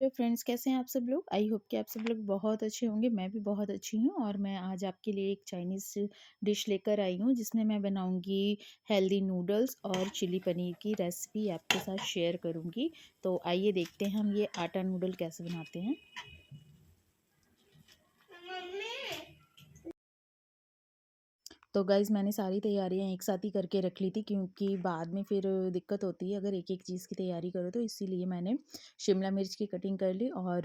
Hello friends, कैसे हैं आप सब लोग। आई होप कि आप सब लोग बहुत अच्छे होंगे। मैं भी बहुत अच्छी हूँ और मैं आज आपके लिए एक चाइनीज़ डिश लेकर आई हूँ जिसमें मैं बनाऊँगी हेल्दी नूडल्स और चिली पनीर की रेसिपी आपके साथ शेयर करूँगी। तो आइए देखते हैं हम ये आटा नूडल कैसे बनाते हैं। तो गाइज़ मैंने सारी तैयारियां एक साथ ही करके रख ली थी क्योंकि बाद में फिर दिक्कत होती है अगर एक एक चीज़ की तैयारी करो, तो इसीलिए मैंने शिमला मिर्च की कटिंग कर ली और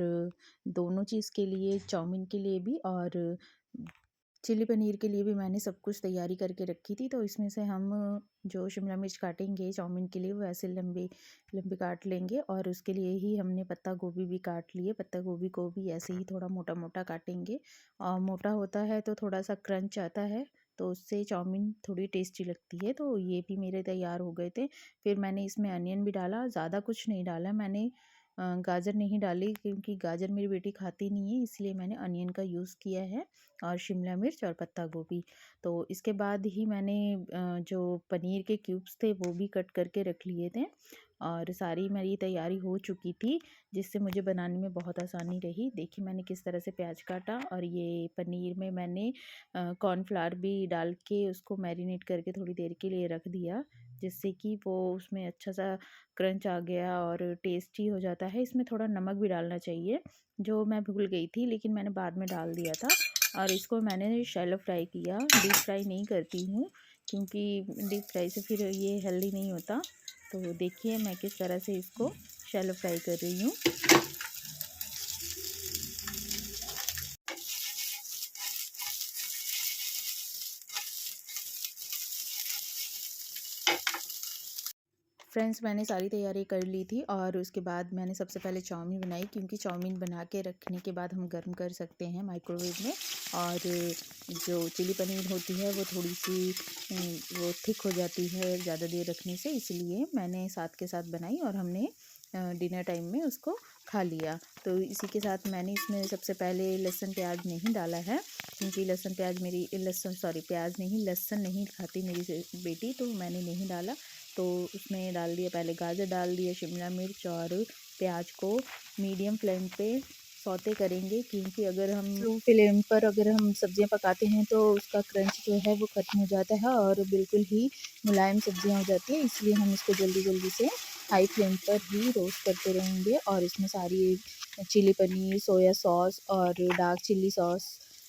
दोनों चीज़ के लिए, चाउमीन के लिए भी और चिली पनीर के लिए भी मैंने सब कुछ तैयारी करके रखी थी। तो इसमें से हम जो शिमला मिर्च काटेंगे चाउमीन के लिए वो ऐसे लंबे लंबे काट लेंगे और उसके लिए ही हमने पत्ता गोभी भी काट लिए। पत्ता गोभी को भी ऐसे ही थोड़ा मोटा मोटा काटेंगे और मोटा होता है तो थोड़ा सा क्रंच आता है, तो उससे चाउमीन थोड़ी टेस्टी लगती है। तो ये भी मेरे तैयार हो गए थे। फिर मैंने इसमें अनियन भी डाला, ज़्यादा कुछ नहीं डाला मैंने। गाजर नहीं डाली क्योंकि गाजर मेरी बेटी खाती नहीं है, इसलिए मैंने अनियन का यूज़ किया है और शिमला मिर्च और पत्ता गोभी। तो इसके बाद ही मैंने जो पनीर के क्यूब्स थे वो भी कट करके रख लिए थे और सारी मेरी तैयारी हो चुकी थी, जिससे मुझे बनाने में बहुत आसानी रही। देखिए मैंने किस तरह से प्याज काटा और ये पनीर में मैंने कॉर्नफ्लावर भी डाल के उसको मैरिनेट करके थोड़ी देर के लिए रख दिया, जिससे कि वो उसमें अच्छा सा क्रंच आ गया और टेस्टी हो जाता है। इसमें थोड़ा नमक भी डालना चाहिए, जो मैं भूल गई थी लेकिन मैंने बाद में डाल दिया था। और इसको मैंने शैलो फ्राई किया, डीप फ्राई नहीं करती हूँ क्योंकि डीप फ्राई से फिर ये हेल्दी नहीं होता। तो देखिए मैं किस तरह से इसको शैलो फ्राई कर रही हूँ। फ्रेंड्स मैंने सारी तैयारी कर ली थी और उसके बाद मैंने सबसे पहले चाउमीन बनाई, क्योंकि चाउमीन बना के रखने के बाद हम गर्म कर सकते हैं माइक्रोवेव में। और जो चिली पनीर होती है वो थोड़ी सी वो थिक हो जाती है ज़्यादा देर रखने से, इसलिए मैंने साथ के साथ बनाई और हमने डिनर टाइम में उसको खा लिया। तो इसी के साथ मैंने इसमें सबसे पहले लहसुन प्याज नहीं डाला है क्योंकि लहसुन प्याज मेरी लहसुन सॉरी प्याज नहीं लहसुन नहीं खाती मेरी बेटी, तो मैंने नहीं डाला। तो उसमें डाल दिया, पहले गाजर डाल दिया, शिमला मिर्च और प्याज को मीडियम फ्लेम पे सौते करेंगे, क्योंकि अगर हम लो फ्लेम पर अगर हम सब्जियां पकाते हैं तो उसका क्रंच जो है वो ख़त्म हो जाता है और बिल्कुल ही मुलायम सब्जियां हो जाती है। इसलिए हम इसको जल्दी जल्दी से हाई फ्लेम पर ही रोस्ट करते रहेंगे और इसमें सारी चिली पनीर, सोया सॉस और डार्क चिल्ली सॉस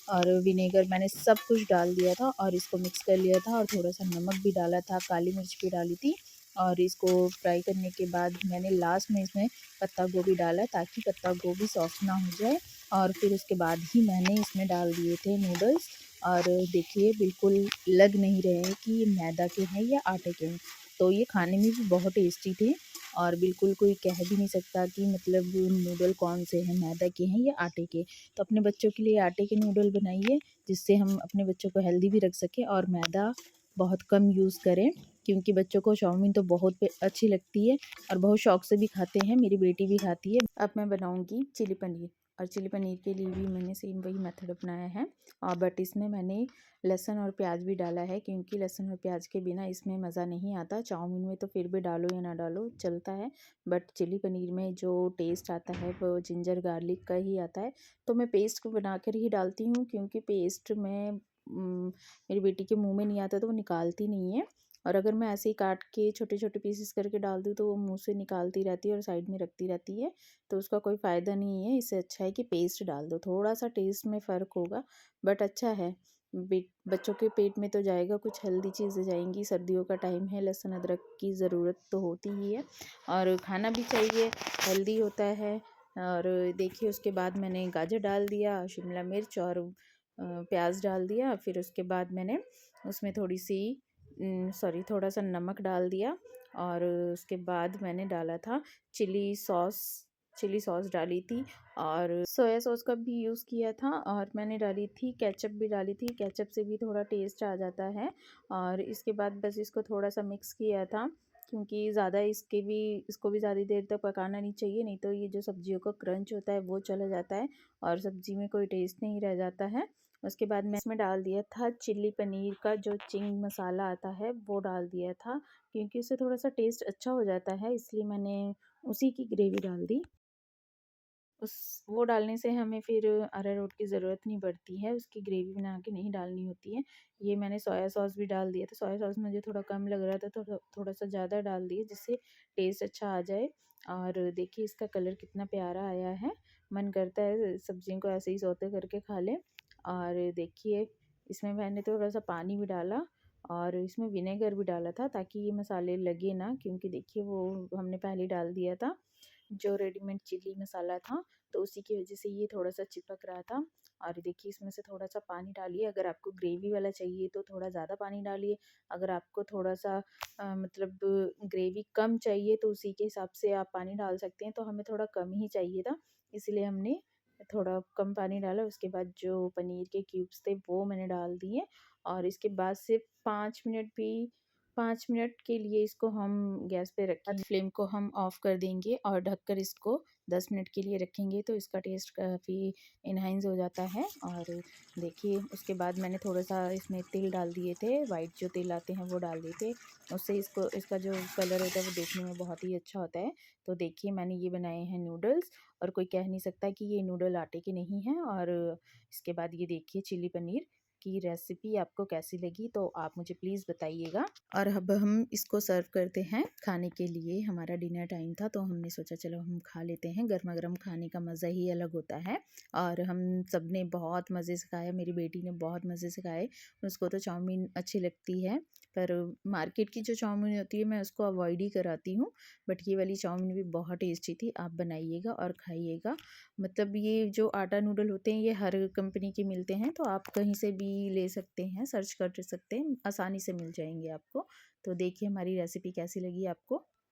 और विनेगर मैंने सब कुछ डाल दिया था और इसको मिक्स कर लिया था और थोड़ा सा नमक भी डाला था, काली मिर्च भी डाली थी। और इसको फ्राई करने के बाद मैंने लास्ट में इसमें पत्ता गोभी डाला ताकि पत्ता गोभी सॉफ्ट ना हो जाए, और फिर उसके बाद ही मैंने इसमें डाल दिए थे नूडल्स। और देखिए बिल्कुल लग नहीं रहे हैं कि ये मैदा के हैं या आटे के हैं। तो ये खाने में भी बहुत टेस्टी थे और बिल्कुल कोई कह भी नहीं सकता कि मतलब नूडल कौन से हैं, मैदा के हैं या आटे के। तो अपने बच्चों के लिए आटे के नूडल बनाइए, जिससे हम अपने बच्चों को हेल्दी भी रख सकें और मैदा बहुत कम यूज़ करें, क्योंकि बच्चों को चाउमीन तो बहुत अच्छी लगती है और बहुत शौक से भी खाते हैं, मेरी बेटी भी खाती है। अब मैं बनाऊंगी चिली पनीर और चिली पनीर के लिए भी मैंने सेम वही मेथड अपनाया है और बट इसमें मैंने लहसुन और प्याज भी डाला है, क्योंकि लहसुन और प्याज के बिना इसमें मज़ा नहीं आता। चाउमीन में तो फिर भी डालो या ना डालो चलता है, बट चिली पनीर में जो टेस्ट आता है वो जिंजर गार्लिक का ही आता है। तो मैं पेस्ट को बनाकर ही डालती हूँ, क्योंकि पेस्ट में मेरी बेटी के मुंह में नहीं आता तो वो निकालती नहीं है। और अगर मैं ऐसे ही काट के छोटे छोटे पीसेस करके डाल दूँ तो वो मुंह से निकालती रहती है और साइड में रखती रहती है, तो उसका कोई फ़ायदा नहीं है। इससे अच्छा है कि पेस्ट डाल दो, थोड़ा सा टेस्ट में फ़र्क होगा बट अच्छा है। बच्चों के पेट में तो जाएगा, कुछ हेल्दी चीज़ें जाएंगी। सर्दियों का टाइम है, लहसुन अदरक की ज़रूरत तो होती ही है और खाना भी चाहिए, हेल्दी होता है। और देखिए उसके बाद मैंने गाजर डाल दिया, शिमला मिर्च और प्याज डाल दिया। फिर उसके बाद मैंने उसमें थोड़ा सा नमक डाल दिया और उसके बाद मैंने डाला था चिली सॉस। चिली सॉस डाली थी और सोया सॉस का भी यूज़ किया था और मैंने डाली थी केचप भी डाली थी, केचप से भी थोड़ा टेस्ट आ जाता है। और इसके बाद बस इसको थोड़ा सा मिक्स किया था, क्योंकि ज़्यादा इसको भी ज़्यादा देर तक पकाना नहीं चाहिए, नहीं तो ये जो सब्जियों का क्रंच होता है वो चला जाता है और सब्जी में कोई टेस्ट नहीं रह जाता है। उसके बाद मैं इसमें डाल दिया था चिल्ली पनीर का जो चिंग मसाला आता है वो डाल दिया था, क्योंकि उससे थोड़ा सा टेस्ट अच्छा हो जाता है, इसलिए मैंने उसी की ग्रेवी डाल दी। उस वो डालने से हमें फिर अरारोट की ज़रूरत नहीं पड़ती है, उसकी ग्रेवी बना के नहीं डालनी होती है। ये मैंने सोया सॉस भी डाल दिया था, सोया सॉस मुझे थोड़ा कम लग रहा था, तो थोड़ा-सा ज़्यादा डाल दिए जिससे टेस्ट अच्छा आ जाए। और देखिए इसका कलर कितना प्यारा आया है, मन करता है सब्ज़ियों को ऐसे ही सौते करके खा लें। और देखिए इसमें मैंने थोड़ा-सा पानी भी डाला और इसमें विनेगर भी डाला था ताकि ये मसाले लगे ना, क्योंकि देखिए वो हमने पहले डाल दिया था जो रेडीमेड चिली मसाला था, तो उसी की वजह से ये थोड़ा-सा चिपक रहा था। और देखिए इसमें से थोड़ा-सा पानी डालिए, अगर आपको ग्रेवी वाला चाहिए तो थोड़ा ज़्यादा पानी डालिए, अगर आपको थोड़ा-सा मतलब ग्रेवी कम चाहिए तो उसी के हिसाब से आप पानी डाल सकते हैं। तो हमें थोड़ा कम ही चाहिए था, इसलिए हमने थोड़ा कम पानी डाला। उसके बाद जो पनीर के क्यूब्स थे वो मैंने डाल दिए और इसके बाद सिर्फ 5 मिनट के लिए इसको हम गैस पे रखेंगे। फ्लेम को हम ऑफ कर देंगे और ढककर इसको 10 मिनट के लिए रखेंगे तो इसका टेस्ट काफ़ी एनहांस हो जाता है। और देखिए उसके बाद मैंने थोड़ा-सा इसमें तिल डाल दिए थे, वाइट जो तिल आते हैं वो डाल दिए थे। उससे इसका जो कलर होता है वो देखने में बहुत ही अच्छा होता है। तो देखिए मैंने ये बनाए हैं नूडल्स और कोई कह नहीं सकता कि ये नूडल आटे के नहीं हैं। और इसके बाद ये देखिए चिली पनीर की रेसिपी आपको कैसी लगी तो आप मुझे प्लीज़ बताइएगा। और अब हम इसको सर्व करते हैं खाने के लिए। हमारा डिनर टाइम था तो हमने सोचा चलो हम खा लेते हैं, गर्मा-गर्म खाने का मज़ा ही अलग होता है। और हम सब ने बहुत मज़े से खाया, मेरी बेटी ने बहुत मज़े से खाए। उसको तो चाउमीन अच्छी लगती है, पर मार्केट की जो चाउमीन होती है मैं उसको अवॉइड ही कराती हूँ। बट ये वाली चाउमीन भी बहुत टेस्टी थी, आप बनाइएगा और खाइएगा। मतलब ये जो आटा नूडल होते हैं ये हर कंपनी के मिलते हैं, तो आप कहीं से भी ले सकते हैं, सर्च कर सकते हैं, आसानी से मिल जाएँगे आपको। तो देखिए हमारी रेसिपी कैसी लगी आपको।